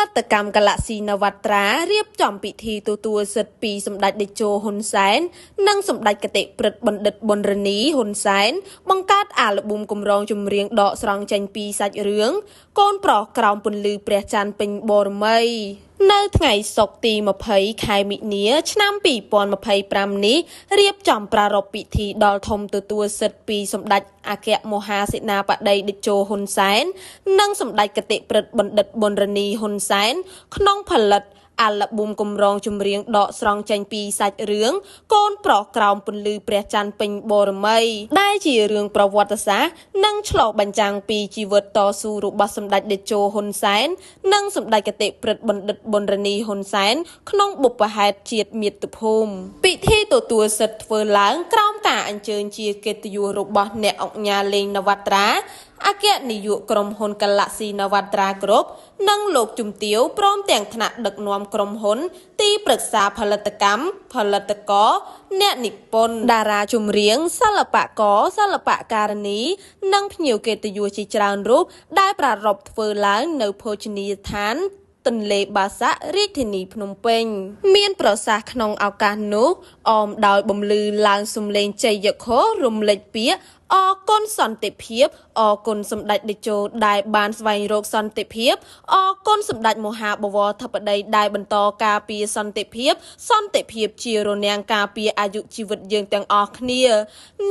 តកម្មកលស៊ីនវត្រារៀបចំពិធីទទួលសិទ្ធិពីសម្ដេចតេជោហ៊ុនសែននិងសម្ដេចគតិព្រឹទ្ធបណ្ឌិតប៊ុនរនីហ៊ុនសែនបង្កើតអាល់ប៊ុមកម្រងចម្រៀងដកស្រង់ចេញពីសាច់រឿងកូនប្រុសក្រោមពន្លឺព្រះច័ន្ទពេញបូរមីនៅថ្ងៃសុក្រទី20ខែមិនិនាឆ្នាំ2025នេះរៀបចំប្រារព្ធពិធីដល់ធំទទួលសិទ្ធិពីសម្ដេចអគ្គមហាសេនាបតីតេជោហ៊ុនសែននិងសម្ដេចគតិព្រឹទ្ធបណ្ឌិតប៊ុនរនីហ៊ុនសែនក្នុងផលិតអាល់ប៊ុមកម្រងចម្រៀងដកស្រង់ចេញពីសាច់រឿងកូនប្រុសក្រោមពន្លឺព្រះច័ន្ទពេញបូរមីដែលជារឿងប្រវត្តិសាស្ត្រនិងឆ្លុះបញ្ចាំងពីជីវិតតស៊ូរបស់សម្ដេចតេជោហ៊ុនសែននិងសម្ដេចគតិព្រឹទ្ធបណ្ឌិតប៊ុនរនីហ៊ុនសែនក្នុងបុព្វហេតុជាតិមាតុភូមិពិធីទទួលសិទ្ធិធ្វើឡើងក្រោមការអញ្ជើញជាកិត្តិយសរបស់អ្នកអង្គការលេងនវត្រាអគ្គនាយកក្រុមហ៊ុនកលស៊ីនវត្រាគ្រប់និងលោកជំទាវព្រមទាំងថ្នាក់ដឹកនាំក្រុមហ៊ុនទីប្រឹក្សាផលិតកម្មផលិតករអ្នកនិពន្ធតារាចម្រៀងសិល្បករសិល្បករនីនិងភ្ញៀវកិត្តិយសជាច្រើនរូបដែលប្រារព្ធធ្វើឡើងនៅភោជនីយដ្ឋានទន្លេបាសាក់រាជធានីភ្នំពេញមានប្រសាសន៍ក្នុងឱកាសនោះអមដោយបំលឺឡើងសំឡេងជ័យយខោរំលេចពាក្យអរគុណសន្តិភាពអរគុណសម្ដេចតេជោដែលបានស្វែងរកសន្តិភាពអរគុណសម្ដេចមហាបវរធិបតីដែលបន្តការពារសន្តិភាពជារនាំងការពារអាយុជីវិតយើងទាំងអស់គ្នា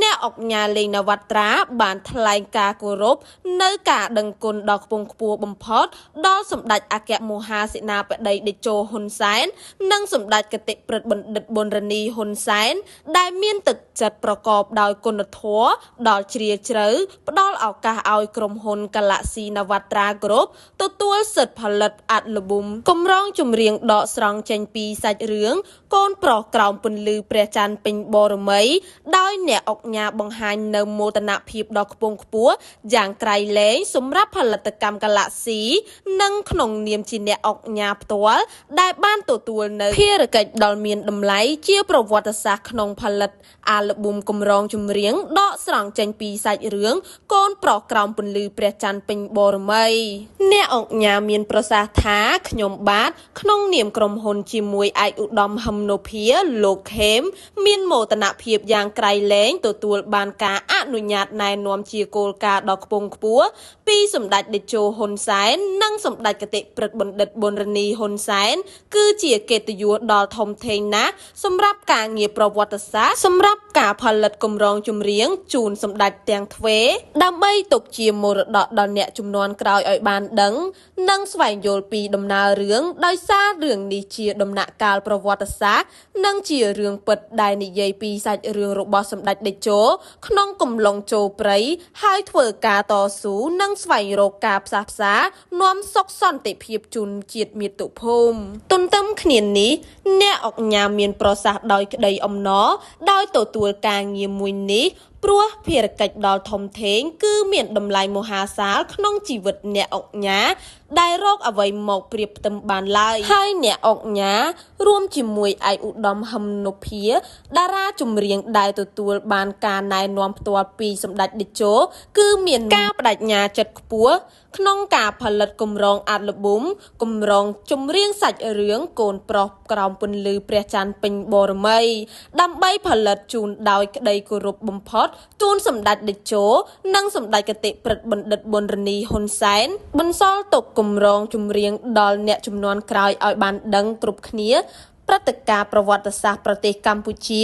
អ្នកអង្គការលេងនវត្រាបានថ្លែងការគោរពនៅការដឹងគុណដ៏ខ្ពង់ខ្ពស់បំផុតដល់សម្ដេចអគ្គមហាសេនាបតីតេជោហ៊ុនសែននិងសម្ដេចគតិព្រឹទ្ធបណ្ឌិតប៊ុនរនីហ៊ុនសែនដែលមានទឹកចិត្តប្រកបដោយគុណធម៌ដល់ជ្រាលជ្រៅផ្ដល់ឱកាសឲ្យក្រុមហ៊ុនកលស៊ីនវត្រាគ្រប់ទទួលសិទ្ធិផលិតអាល់ប៊ុមកម្រងចម្រៀងដកស្រង់ចេញពីសាច់រឿងកូនប្រុសក្រោមពន្លឺព្រះច័ន្ទពេញបូរមីដោយអ្នកអង្គការបង្ហាញនៅមោទនភាពដ៏ខ្ពង់ខ្ពស់យ៉ាងក្រៃលែងសម្រាប់ផលិតកម្មកលស៊ីនិងក្នុងនាមជាអ្នកអង្គការផ្ទាល់ដែលបានទទួលនៅភារកិច្ចដ៏មានតម្លៃជាប្រវត្តិសាស្ត្រក្នុងផលិតអាល់ប៊ុមកម្រងចម្រៀងដកស្រង់ចេញពីសាច់រឿងកូនប្រុសក្រោមពន្លឺព្រះច័ន្ទពេញបូរមីអ្នកអង្គការមានប្រសាសន៍ថាខ្ញុំបាទក្នុងនាមក្រុមហ៊ុនជាមួយឯកឧត្តមហឹមនភាលោកខេមមានមោទនភាពយ៉ាងក្រៃលែងទទួលបានការអនុញ្ញាតណែនាំជាគោលការណ៍ដ៏ខ្ពង់ខ្ពស់ពីសម្ដេចតេជោហ៊ុនសែននិងសម្ដេចគតិព្រឹទ្ធបណ្ឌិតប៊ុនរនីហ៊ុនសែនគឺជាកិត្តិយសដ៏ធំធេងណាស់សម្រាប់ការងារប្រវត្តិសាស្ត្រសម្រាប់ការផលិតកម្រងចម្រៀងជូនសម្ដេចទាំងទ្វេដើម្បីទុកជាមរតកដល់អ្នកជំនាន់ក្រោយឲ្យបានដឹងនិងស្វែងយល់ពីដំណើររឿងដោយសាររឿងនេះជាដំណាក់កាលប្រវត្តិសាស្ត្រនិងជារឿងពិតដែលនិយាយពីសាច់រឿងរបស់សម្ដេចតេជោក្នុងកំឡុងចូលព្រៃហើយធ្វើការតស៊ូនិងស្វែងរកការផ្សះផ្សានាំសុខសន្តិភាពជូនជាតិមាតុភូមិទន្ទឹមគ្នានេះអ្នកអង្គការមានប្រសាសន៍ដោយក្តីអំណរដោយទទួលការងារមួយនេះព្រោះភារកិច្ចដ៏ធំធេងគឺមានតម្លៃមហាសាលក្នុងជីវិតអ្នកអង្គការដែលរកអ្វីមកប្រៀបផ្ទឹមបានឡើយហើយអ្នកអង្គការរួមជាមួយឯកឧត្តមហឹមនភាតារាចម្រៀងដែលទទួលបានការណែនាំផ្ទាល់ពីសម្ដេចតេជោគឺមានការបដិញ្ញាចិត្តខ្ពស់ក្នុងការផលិតកម្រងអាល់ប៊ុមកម្រងចម្រៀងសាច់រឿងកូនប្រុសក្រោមពន្លឺព្រះច័ន្ទពេញបូរមីដើម្បីផលិតជូនដោយក្តីគោរពបំផុតជូនសម្ដេចតេជោនិងសម្ដេចគតិព្រឹទ្ធបណ្ឌិតប៊ុនរនីហ៊ុនសែនបន្សល់ទុកកម្រងចម្រៀងដល់អ្នកជំនាន់ក្រោយឲ្យបានដឹងគ្រប់គ្នាព្រឹត្តិការណ៍ប្រវត្តិសាស្ត្រប្រទេសកម្ពុជា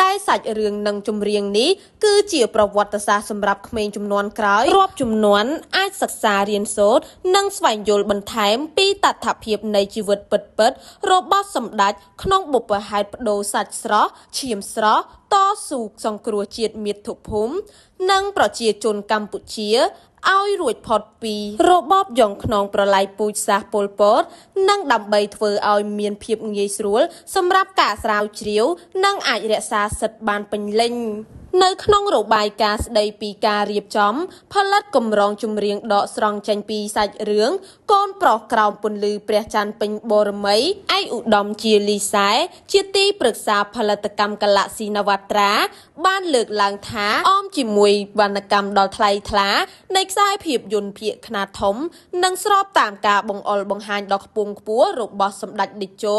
ដែលសាច់រឿងនិងចម្រៀងនេះគឺជាប្រវត្តិសាស្ត្រសម្រាប់ក្មេងជំនាន់ក្រោយរាប់ជំនាន់អាចសិក្សារៀនសូត្រនិងស្វែងយល់បន្ថែមពីតថភាពនៃជីវិតពិតៗរបស់សម្ដេចក្នុងបុព្វហេតុប្ដូរសាច់ស្រស់ឈាមស្រស់តស៊ូសង្គ្រោះជាតិមាតុភូមិនិងប្រជាជនកម្ពុជាឲ្យរួចផុតពីរបបយង់ខ្នងប្រល័យពូជសាសន៍ប៉ុលពតនិងដើម្បីធ្វើឲ្យមានភាពងាយស្រួលសម្រាប់ការស្រាវជ្រាវនិងអាចរក្សាសិទ្ធិបានពេញលេញ នៅក្នុងរបាយការណ៍ស្ដីពីការរៀបចំផលិតកម្រងចម្រៀងដកស្រង់ចេញពីសាច់រឿងកូនប្រុសក្រោមពន្លឺព្រះច័ន្ទពេញបូរមីឯកឧត្តមជាលីសែជាទីប្រឹក្សាផលិតកម្ម Galaxy Navatra បានលើកឡើងថាអមជាមួយវណ្ណកម្មដ៏ថ្លៃថ្លានៃខ្សែភាពយន្តភាគខ្នាតធំនិងស្របតាមការបង្អុលបង្ហាញដ៏ខ្ពង់ខ្ពស់របស់សម្ដេចតេជោ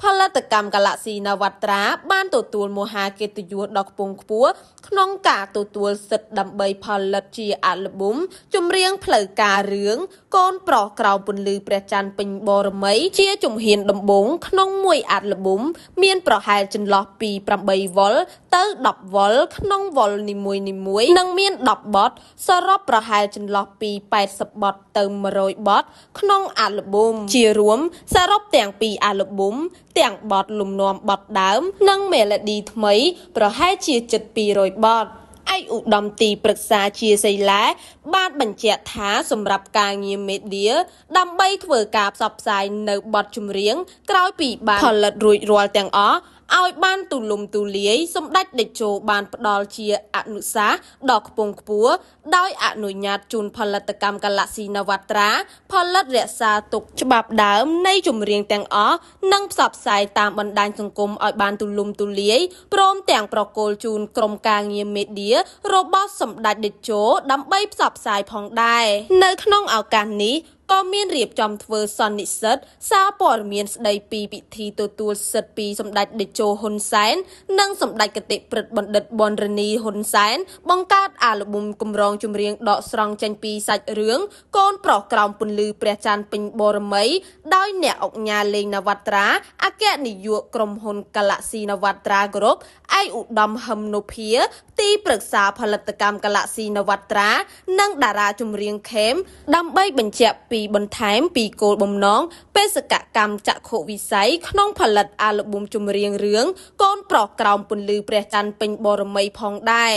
ផលិតកម្ម Galaxy Navatra បានទទួលមហាកិត្តិយសដ៏ខ្ពង់ខ្ពស់ក្នុងការទទួលសិទ្ធិដើម្បីផលិតជាអាល់ប៊ុមចម្រៀងផ្លូវការរឿងកូនប្រុសក្រោមពន្លឺព្រះច័ន្ទពេញបូរមីជាជំហានដំបូងក្នុងមួយអាល់ប៊ុមមានប្រហែលចន្លោះពី8វ៉ុលទៅ10វ៉ុលក្នុងវ៉ុលនីមួយៗនិងមាន10បទសរុបប្រហែលចន្លោះពី80បទទៅ100បទក្នុងអាល់ប៊ុមជារួមសរុបទាំងពីរអាល់ប៊ុមទាំងបទលំនាំបទដើមនិងមេឡូឌីថ្មីប្រហែលជាជិត200បទឯកឧត្តមទីប្រឹក្សាជាសីឡាបានបញ្ជាក់ថាសម្រាប់ការងារមេឌៀដើម្បីធ្វើការផ្សព្វផ្សាយនៅបទចម្រៀងក្រោយពីបានផលិតរួចរាល់ទាំងអស់ឲ្យបានទូលំទូលាយសម្ដេចតេជោបានផ្ដល់ជាអនុសាសន៍ដ៏ខ្ពង់ខ្ពស់ដោយអនុញ្ញាតជូនផលិតកម្ម Galaxy Navatra ផលិតរក្សាទុកច្បាប់ដើមនៃចម្រៀងទាំងអស់និងផ្សព្វផ្សាយតាមបណ្ដាញសង្គមឲ្យបានទូលំទូលាយព្រមទាំងប្រគល់ជូនក្រុមការងារមេឌៀរបស់សម្ដេចតេជោដើម្បីផ្សព្វផ្សាយផងដែរនៅក្នុងឱកាសនេះក៏មានរៀបចំធ្វើសន្និសីទសារព័ត៌មានស្ដីពីពិធីទទួលសិទ្ធិពីសម្ដេចតេជោហ៊ុនសែននិងសម្ដេចគតិព្រឹទ្ធបណ្ឌិតប៊ុនរនីហ៊ុនសែនបង្កើតអាល់ប៊ុមកម្រងចម្រៀងដកស្រង់ចេញពីសាច់រឿងកូនប្រុសក្រោមពន្លឺព្រះច័ន្ទពេញបូរមីដោយអ្នកឧកញ៉ាលេងនវត្រាអគ្គនាយកក្រុមហ៊ុន Galaxy Navatra Group ឯកឧត្តមហឹមនុភាទីប្រឹក្សាផលិតកម្ម Galaxy Navatra និងតារាចម្រៀងខេមដើម្បីបញ្ជាក់ពីបន្ថែមពីគោលបំណងបេសកកម្មចក្ខុវិស័យក្នុងផលិតអាល់ប៊ុមចម្រៀងរឿងកូនប្រុសក្រោមពន្លឺព្រះច័ន្ទពេញបូរមីផងដែរ